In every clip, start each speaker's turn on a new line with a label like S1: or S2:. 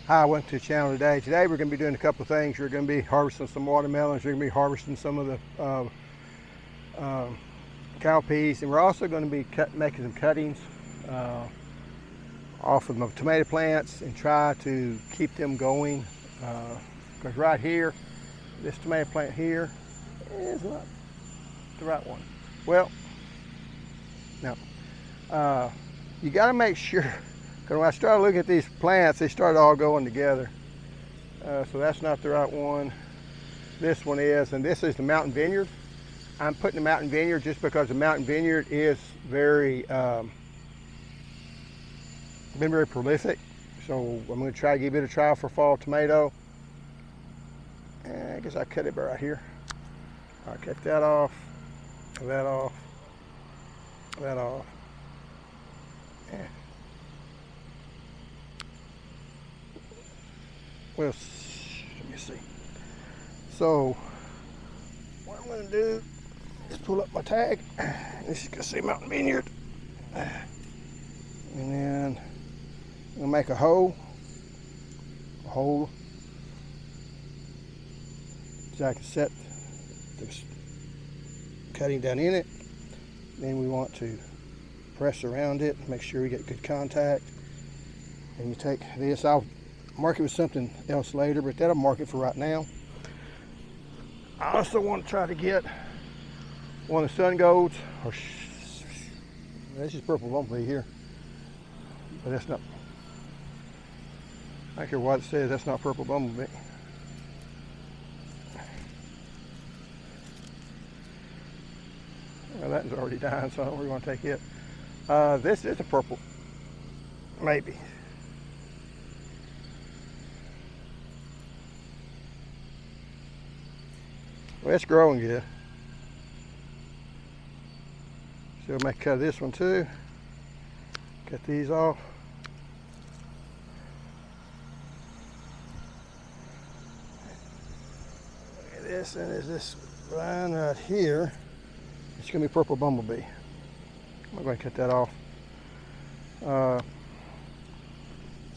S1: Hi, welcome to the channel today. Today we're going to be doing a couple of things. We're going to be harvesting some watermelons. We're going to be harvesting some of the cowpeas, and we're also going to be making some cuttings off of my tomato plants and try to keep them going. Because right here, this tomato plant here is not the right one. Well, no. You got to make sure. Because when I started looking at these plants, they started all going together. So that's not the right one. This one is, and this is the mountain vineyard. I'm putting the mountain vineyard just because the mountain vineyard is been very prolific. So I'm going to try to give it a try for fall tomato. And I guess I cut it right here. I'll cut that off, that off, that off. Yeah. Well, let me see. So what I'm going to do is pull up my tag. This is going to say mountain vineyard. And then I'm going to make a hole so I can set the cutting down in it. Then we want to press around it, make sure we get good contact. And you take this, I'll mark it with something else later, but that'll mark it for right now. I also want to try to get one of the sun golds, or this is purple bumblebee here, but that's not, I don't care what it says, that's not purple bumblebee. Well, that is already dying, so I don't really want to take it. This is a purple, maybe. Well, it's growing good. So I might cut this one too. Cut these off. Look at this, and there's this line right here. It's going to be purple bumblebee. I'm going to cut that off.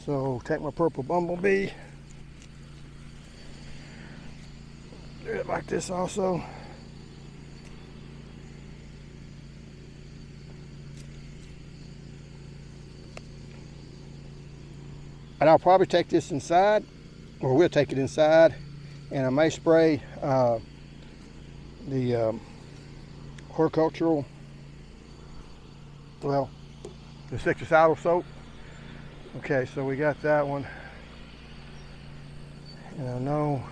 S1: So take my purple bumblebee. Do it like this also. And I'll probably take this inside, or we'll take it inside, and I may spray the horticultural, well, the insecticidal soap. Okay, so we got that one. And I know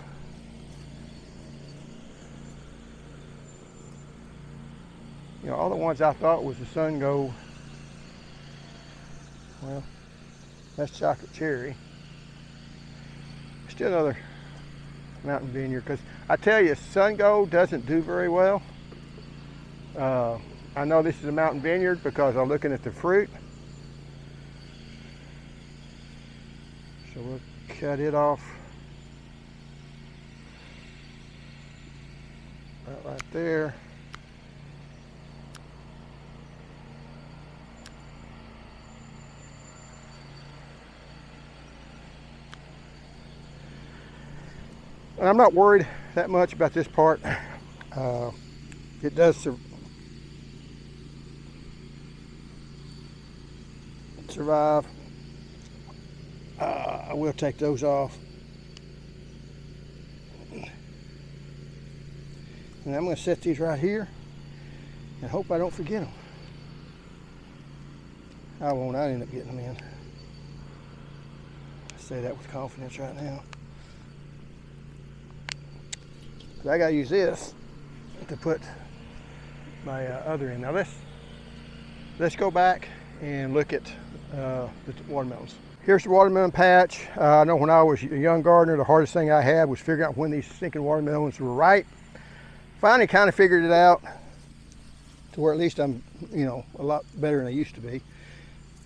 S1: all the ones I thought was the sun gold, well, that's chocolate cherry. Still another mountain vineyard, because I tell you, sun gold doesn't do very well. I know this is a mountain vineyard because I'm looking at the fruit. So we'll cut it off right there. And I'm not worried that much about this part. It does survive. I will take those off. And I'm going to set these right here and hope I don't forget them. I won't. I end up getting them in. I say that with confidence right now. I gotta use this to put my other in. Now let's go back and look at the watermelons. Here's the watermelon patch. I know when I was a young gardener, the hardest thing I had was figuring out when these stinking watermelons were ripe. Finally kind of figured it out to where at least I'm, a lot better than I used to be.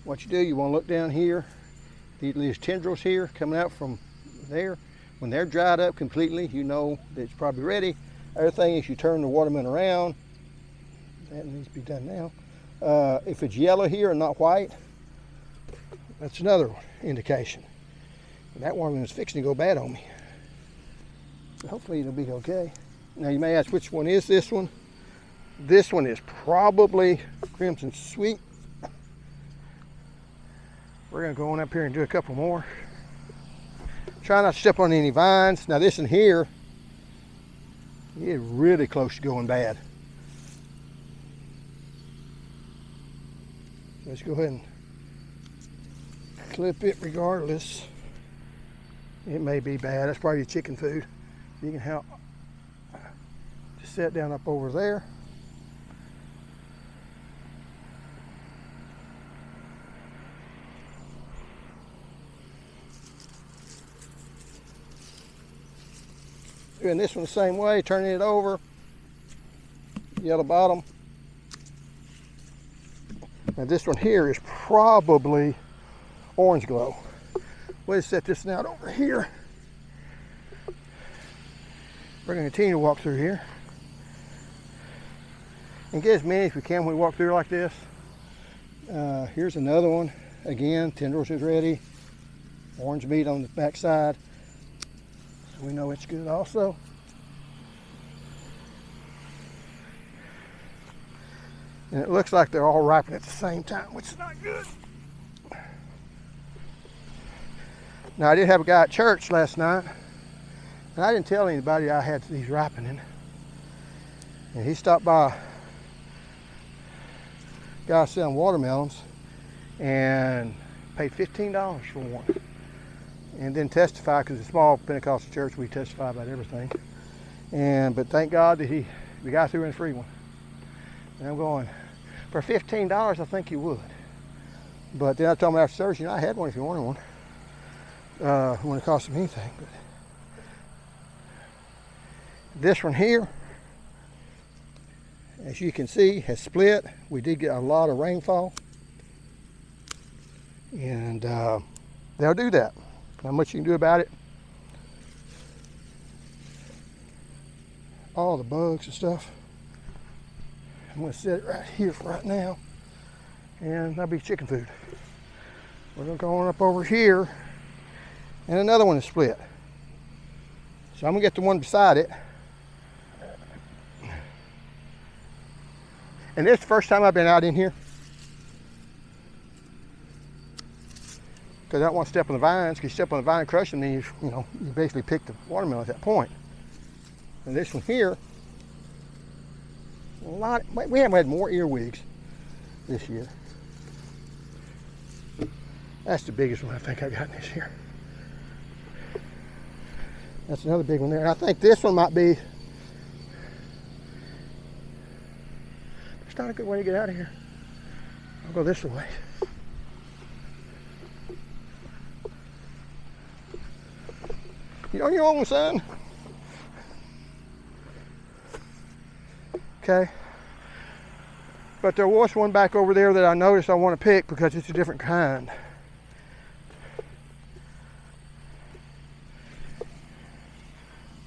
S1: What you do, you want to look down here, these tendrils here coming out from there. When they're dried up completely, you know that it's probably ready. Other thing is you turn the watermelon around. That needs to be done now. If it's yellow here and not white, that's another indication. That watermelon is fixing to go bad on me. So hopefully it'll be okay. Now you may ask, which one is this one? This one is probably Crimson Sweet. We're gonna go on up here and do a couple more. Try not to step on any vines. Now this in here is really close to going bad. Let's go ahead and clip it regardless. It may be bad. That's probably chicken food. You can help. Just set down up over there. Doing this one the same way, turning it over. Yellow bottom. Now this one here is probably Oranglo. We'll set this out over here. We're going to continue to walk through here and get as many as we can when we walk through like this. Here's another one. Again, tendrils is ready. Orange meat on the back side. So we know it's good also. And it looks like they're all ripening at the same time, which is not good. Now I did have a guy at church last night, and I didn't tell anybody I had these ripening. And he stopped by a guy selling watermelons and paid $15 for one. And then testify, because it's a small Pentecostal church, we testify about everything. But thank God that the guy threw in a free one. And I'm going, for $15, I think you would. But then I told him after service, I had one if you wanted one. It wouldn't cost him anything. But this one here, as you can see, has split. We did get a lot of rainfall. And they'll do that. Not much you can do about it. All the bugs and stuff. I'm going to set it right here for right now. And that'll be chicken food. We're going to go on up over here. And another one is split. So I'm going to get the one beside it. And this is the first time I've been out in here. Because I don't want to step on the vines. Because you step on the vine and crush them, then you basically pick the watermelon at that point. And this one here, we haven't had more earwigs this year. That's the biggest one I think I've gotten this year. That's another big one there. And I think this one might be, it's not a good way to get out of here. I'll go this way. You on your own, son? Okay. But there was one back over there that I noticed I want to pick because it's a different kind.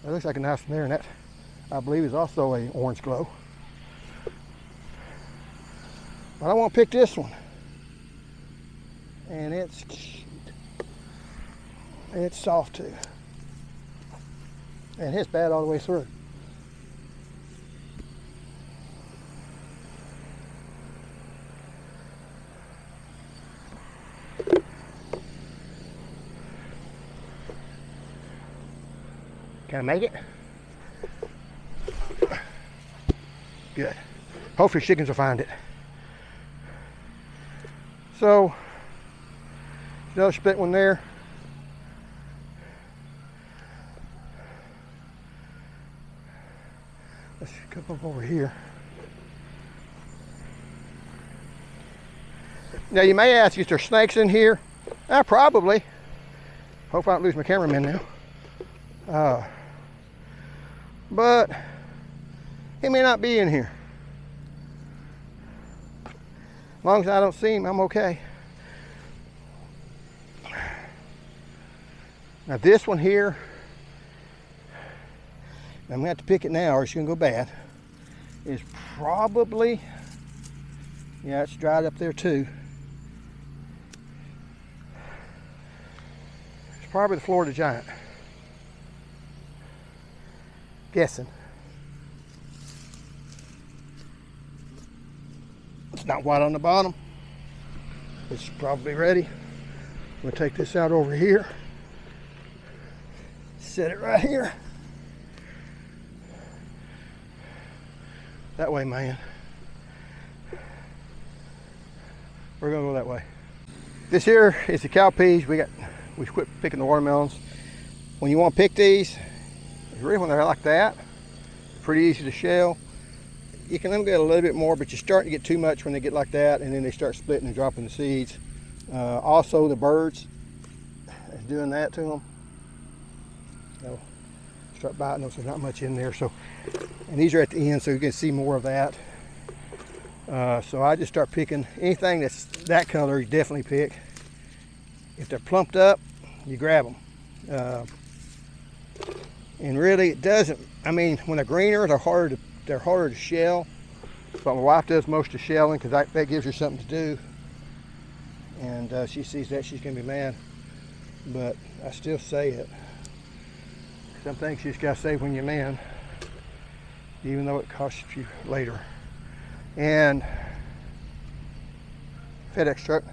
S1: That looks like a nice one there, and that I believe is also a Oranglo. But I want to pick this one. And it's cute. And it's soft too. And it's bad all the way through. Can I make it? Good. Hopefully chickens will find it. So, another split one there. Let's come up over here. Now you may ask, is there snakes in here? Probably. Hope I don't lose my cameraman now. But he may not be in here. As long as I don't see him, I'm okay. Now this one here, I'm gonna have to pick it now or it's gonna go bad, is probably, yeah, it's dried up there too. It's probably the Florida Giant. Guessing. It's not white on the bottom. It's probably ready. I'm gonna take this out over here. Set it right here. That way, man. We're gonna go that way. This here is the cowpeas. We quit picking the watermelons. When you want to pick these, really when they're like that, pretty easy to shell. You can let them get a little bit more, but you're starting to get too much when they get like that, and then they start splitting and dropping the seeds. Also, the birds is doing that to them. They'll start biting them, so there's not much in there. So, and these are at the end, so you can see more of that. So I just start picking anything that's that color. You definitely pick. If they're plumped up, you grab them. And really, it doesn't. I mean, when they're greener, they're harder to shell. But my wife does most of the shelling because that gives her something to do. And she sees that, she's gonna be mad. But I still say it. Some things you just gotta say when you're man, even though it costs you later. And FedEx truck.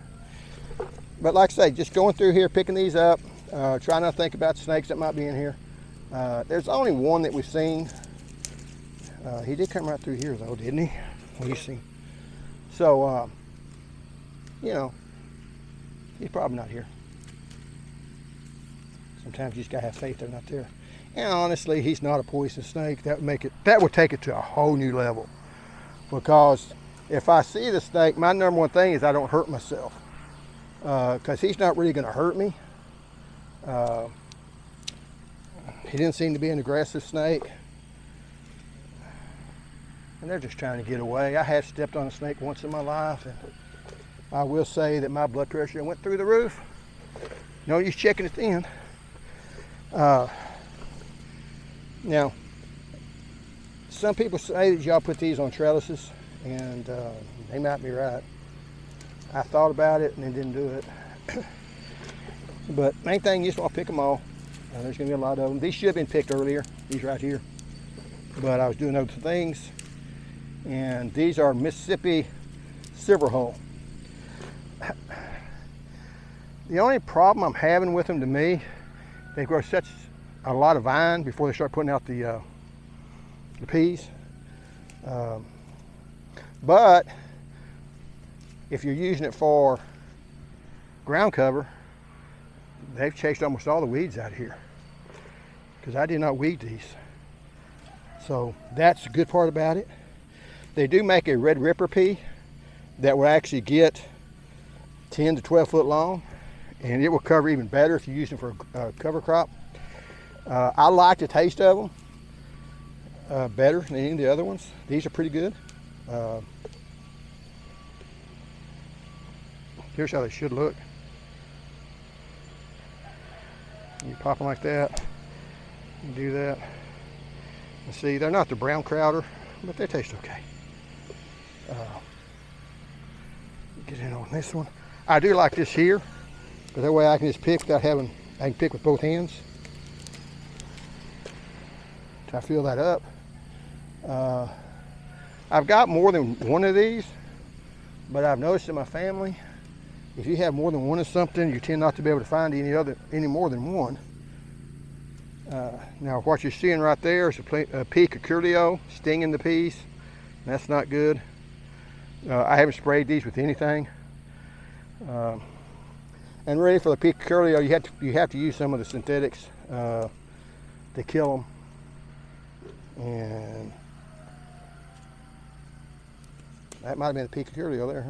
S1: But like I say, just going through here, picking these up, trying not to think about snakes that might be in here. There's only one that we've seen. He did come right through here though, didn't he? We've seen. So, you know, he's probably not here. Sometimes you just gotta have faith they're not there. And honestly, he's not a poisonous snake. That would take it to a whole new level. Because if I see the snake, my number one thing is I don't hurt myself. Because he's not really going to hurt me. He didn't seem to be an aggressive snake. And they're just trying to get away. I have stepped on a snake once in my life, and I will say that my blood pressure went through the roof. No use checking it then. Now, some people say that y'all put these on trellises, and they might be right. I thought about it and then didn't do it. But main thing, you just want to pick them all. There's going to be a lot of them. These should have been picked earlier, these right here. But I was doing other things. And these are Mississippi Silverhull. The only problem I'm having with them, to me, they grow such a lot of vine before they start putting out the peas. But if you're using it for ground cover, they've chased almost all the weeds out of here, because I did not weed these. So that's the good part about it. They do make a red ripper pea that will actually get 10 to 12 foot long, and it will cover even better if you use them for a cover crop. I like the taste of them better than any of the other ones. These are pretty good. Here's how they should look. You pop them like that, you do that. And see, they're not the brown crowder, but they taste okay. Get in on this one. I do like this here, but that way I can just pick without having, I can pick with both hands. Try to fill that up. I've got more than one of these, but I've noticed in my family, if you have more than one of something, you tend not to be able to find any more than one. Now what you're seeing right there is a pea cucullio stinging the peas. That's not good. I haven't sprayed these with anything. And really, for the pea cucullio, you have to use some of the synthetics to kill them. And that might have been a pea cucullio there.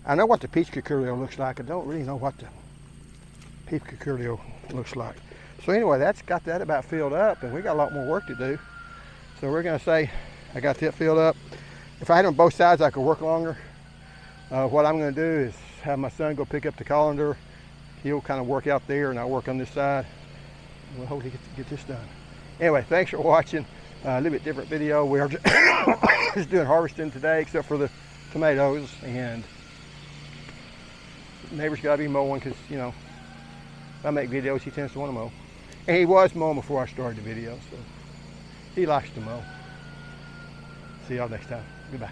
S1: I know what the peach cucullio looks like. I don't really know what the pea cucullio looks like. So anyway, that's got that about filled up, and we got a lot more work to do. So we're gonna say I got that filled up. If I had them on both sides, I could work longer. What I'm gonna do is have my son go pick up the colander. He'll kind of work out there, and I'll work on this side. We'll hopefully get this done. Anyway, thanks for watching. A little bit different video. We're just doing harvesting today, except for the tomatoes, and Neighbor's got to be mowing because, you know, if I make videos, he tends to want to mow. And he was mowing before I started the video, so he likes to mow. See y'all next time. Goodbye.